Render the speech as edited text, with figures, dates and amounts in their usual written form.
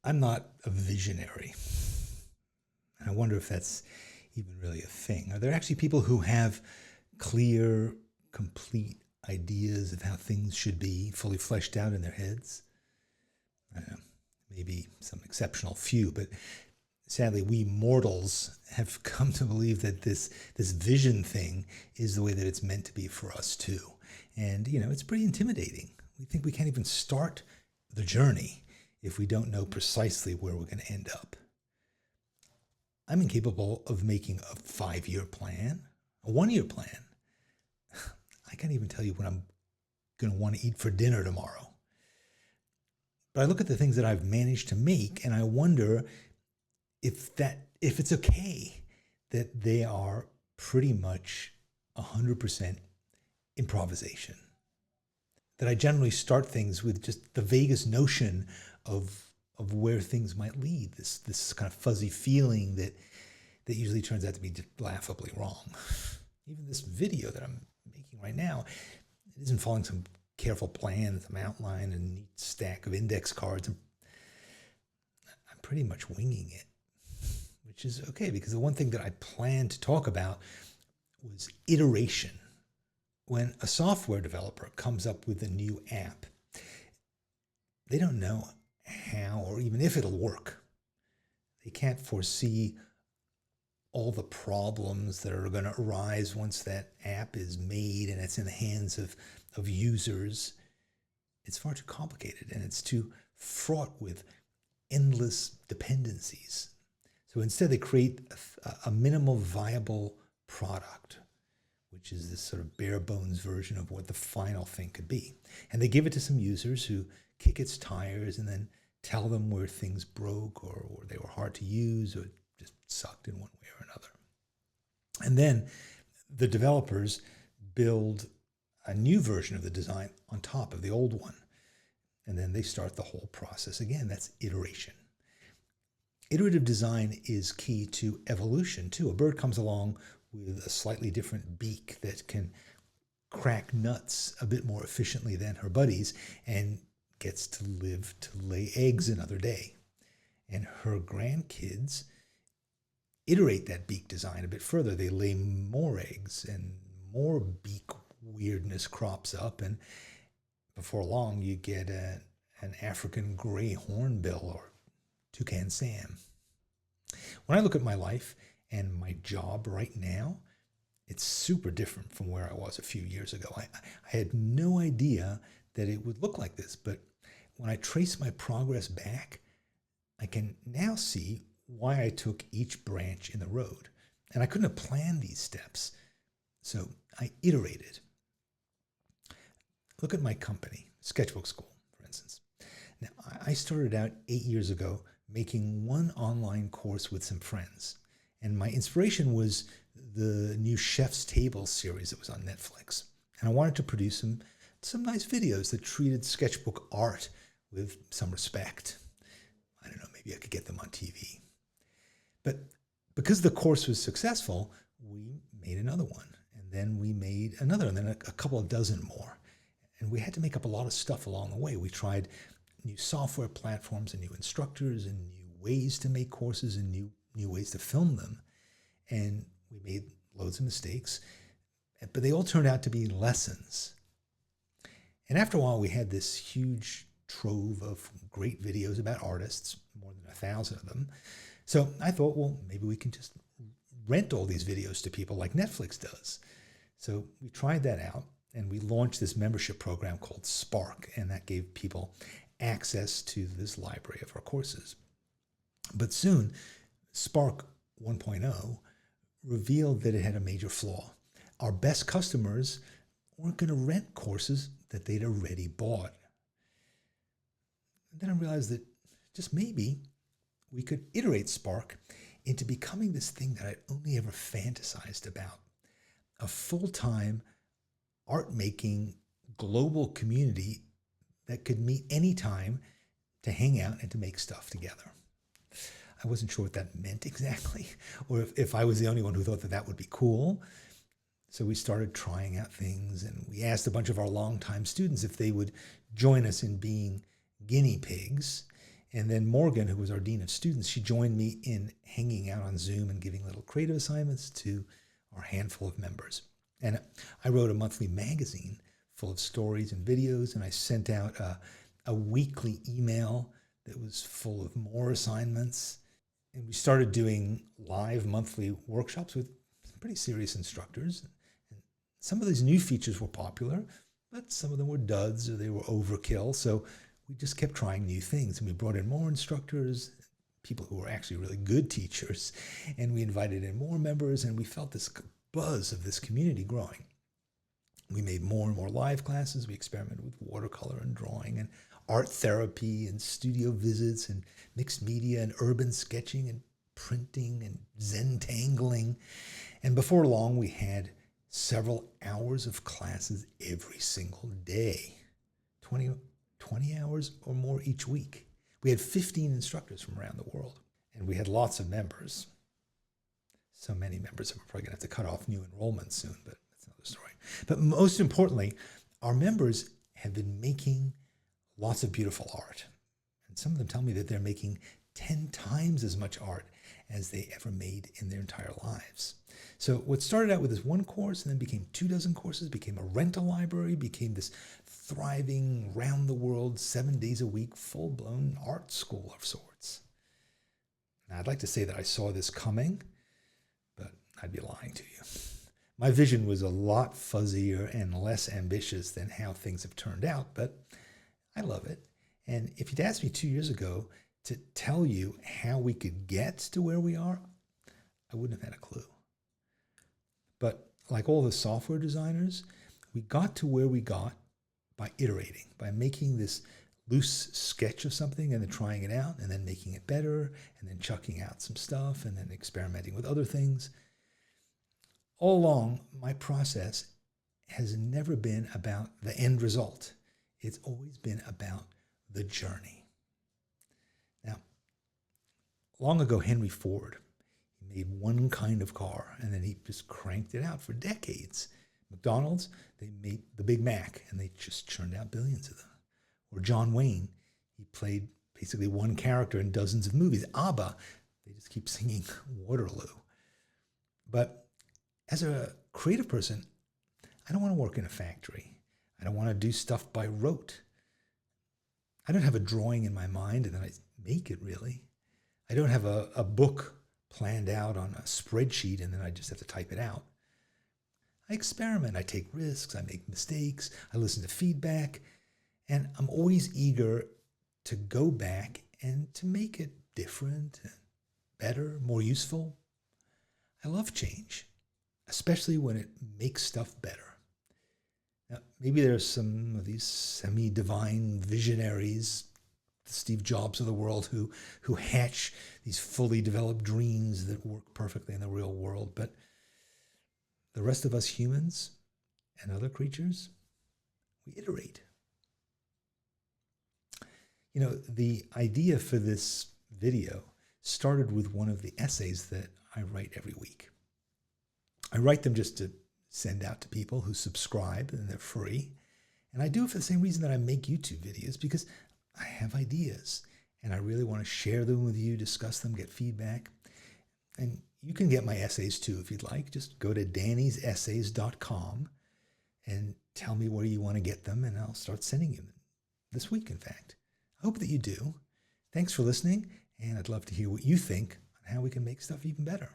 I'm not a visionary. And I wonder if that's even really a thing. Are there actually people who have clear, complete ideas of how things should be fully fleshed out in their heads? I don't know, maybe some exceptional few, but sadly, we mortals have come to believe that this vision thing is the way that it's meant to be for us too. And, it's pretty intimidating. We think we can't even start the journey if we don't know precisely where we're going to end up. I'm incapable of making a 5-year plan, a 1-year plan. I can't even tell you what I'm going to want to eat for dinner tomorrow. But I look at the things that I've managed to make and I wonder if it's okay that they are pretty much 100% improvisation. That I generally start things with just the vaguest notion of where things might lead. This kind of fuzzy feeling that usually turns out to be just laughably wrong. Even this video that I'm making right now, it isn't following some careful plan, some outline, and a neat stack of index cards. I'm pretty much winging it, which is okay because the one thing that I planned to talk about was iteration. When a software developer comes up with a new app, they don't know how or even if it'll work. They can't foresee all the problems that are going to arise once that app is made and it's in the hands of users. It's far too complicated and it's too fraught with endless dependencies. So instead they create a minimal viable product, which is this sort of bare bones version of what the final thing could be. And they give it to some users who kick its tires and then tell them where things broke or they were hard to use or just sucked in one way or another. And then the developers build a new version of the design on top of the old one. And then they start the whole process again. That's iteration. Iterative design is key to evolution too. A bird comes along with a slightly different beak that can crack nuts a bit more efficiently than her buddies and gets to live to lay eggs another day. And her grandkids iterate that beak design a bit further. They lay more eggs and more beak weirdness crops up. And before long, you get an African gray hornbill or toucan Sam. When I look at my life and my job right now, it's super different from where I was a few years ago. I had no idea that it would look like this, but when I trace my progress back, I can now see why I took each branch in the road. And I couldn't have planned these steps, so I iterated. Look at my company, Sketchbook Skool, for instance. Now, I started out 8 years ago making one online course with some friends. And my inspiration was the new Chef's Table series that was on Netflix. And I wanted to produce some nice videos that treated sketchbook art with some respect. I don't know, maybe I could get them on TV. But because the course was successful, we made another one. And then we made another, and then a couple of dozen more. And we had to make up a lot of stuff along the way. We tried new software platforms and new instructors and new ways to make courses and new ways to film them. And we made loads of mistakes, but they all turned out to be lessons. And after a while, we had this huge trove of great videos about artists, more than 1,000 of them. So I thought, well, maybe we can just rent all these videos to people like Netflix does. So we tried that out, and we launched this membership program called Spark, and that gave people access to this library of our courses. But soon, Spark 1.0 revealed that it had a major flaw. Our best customers weren't going to rent courses that they'd already bought. And then I realized that just maybe we could iterate Spark into becoming this thing that I'd only ever fantasized about. A full-time art-making global community that could meet anytime to hang out and to make stuff together. I wasn't sure what that meant exactly, or if I was the only one who thought that that would be cool. So we started trying out things, and we asked a bunch of our longtime students if they would join us in being guinea pigs. And then Morgan, who was our dean of students, she joined me in hanging out on Zoom and giving little creative assignments to our handful of members. And I wrote a monthly magazine full of stories and videos, and I sent out a weekly email that was full of more assignments. And we started doing live monthly workshops with some pretty serious instructors. And some of these new features were popular, but some of them were duds or they were overkill. So we just kept trying new things, and we brought in more instructors, people who were actually really good teachers, and we invited in more members, and we felt this buzz of this community growing. We made more and more live classes. We experimented with watercolor and drawing and art therapy and studio visits and mixed media and urban sketching and printing and Zentangling. And before long, we had several hours of classes every single day, 20 hours or more each week. We had 15 instructors from around the world, and we had lots of members. So many members that we're probably going to have to cut off new enrollments soon, but that's another story. But most importantly, our members have been making lots of beautiful art. And some of them tell me that they're making 10 times as much art as they ever made in their entire lives. So what started out with this one course and then became 24 courses, became a rental library, became this thriving, round-the-world, 7 days a week, full-blown art school of sorts. Now, I'd like to say that I saw this coming, but I'd be lying to you. My vision was a lot fuzzier and less ambitious than how things have turned out, but I love it. And if you'd asked me 2 years ago to tell you how we could get to where we are, I wouldn't have had a clue. But like all the software designers, we got to where we got by iterating, by making this loose sketch of something and then trying it out and then making it better and then chucking out some stuff and then experimenting with other things. All along, my process has never been about the end result. It's always been about the journey. Now, long ago, Henry Ford, he made one kind of car and then he just cranked it out for decades. McDonald's, they made the Big Mac and they just churned out billions of them. Or John Wayne, he played basically one character in dozens of movies. ABBA, they just keep singing Waterloo. But as a creative person, I don't want to work in a factory. I don't want to do stuff by rote. I don't have a drawing in my mind and then I make it, really. I don't have a book planned out on a spreadsheet and then I just have to type it out. I experiment, I take risks, I make mistakes, I listen to feedback, and I'm always eager to go back and to make it different, better, more useful. I love change, especially when it makes stuff better. Now, maybe there's some of these semi-divine visionaries, the Steve Jobs of the world, who hatch these fully developed dreams that work perfectly in the real world, but the rest of us humans and other creatures, we iterate. You know, the idea for this video started with one of the essays that I write every week. I write them just to send out to people who subscribe, and they're free. And I do it for the same reason that I make YouTube videos, because I have ideas and I really want to share them with you, discuss them, get feedback. And you can get my essays too if you'd like. Just go to dannysessays.com and tell me where you want to get them, and I'll start sending you them this week, in fact. I hope that you do. Thanks for listening, and I'd love to hear what you think on how we can make stuff even better.